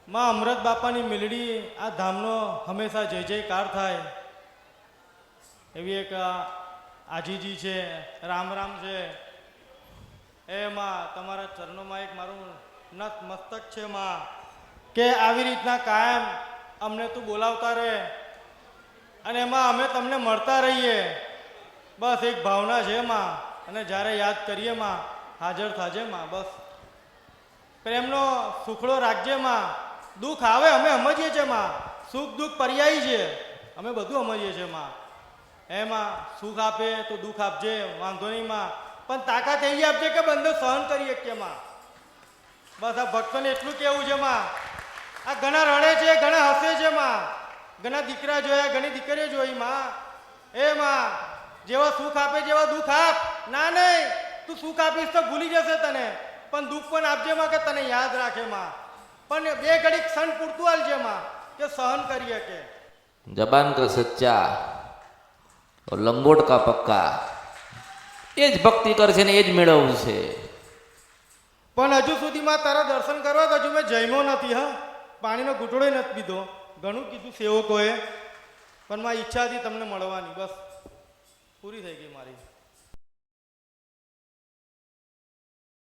માં અમૃત બાપાની મિલડી આ ધામનો હંમેશા જય જયકાર થાય એવી એક આજીજી છે, રામ રામ છે. એમાં તમારા ચરણોમાં એક મારું નત મસ્તક છે માં, કે આવી રીતના કાયમ અમને તું બોલાવતા રહે અને એમાં અમે તમને મળતા રહીએ. બસ એક ભાવના છે માં, અને જ્યારે યાદ કરીએ માં હાજર થાજે માં. બસ પ્રેમનો સુખડો રાખજે માં. દુઃખ આવે અમે સમજીએ છીએ માં, સુખ દુઃખ પર્યાયી છે, અમે બધું સમજીએ છીએ માં. એમાં સુખ આપે તો દુઃખ આપજે, વાંધો નહીં માં, પણ તાકાત એવી આપજે કે બંને સહન કરીએ કે માં. બસ આ ભક્તોને એટલું કહેવું છે માં. આ ઘણા રડે છે, ઘણા હસે છે માં, ઘણા દીકરા જોયા, ઘણી દીકરીઓ જોઈ માં. એમાં જેવા સુખ આપે જેવા દુઃખ આપ. ના નહીં, તું સુખ આપીશ તો ભૂલી જશે તને, પણ દુઃખ પણ આપજે માં, કે તને યાદ રાખે માં. પણ બે ઘડી ક્ષણ પૂરતું હાલજે માં, કે સહન કરીએ કે. जबान का सच्चा और लंगोट का पक्का, એ જ ભક્તિ કરશે ને એ જ મેળવશે. પણ હજુ સુધીમાં તારા દર્શન કરવા તો હજુ મેં જમ્યો નથી. હા, પાણીનો ઘૂંટડો નથી પીધો. ઘણું કીધું સેવકોએ, પણ મારી ઈચ્છા હતી તમને મળવાની. બસ પૂરી થઈ ગઈ મારી.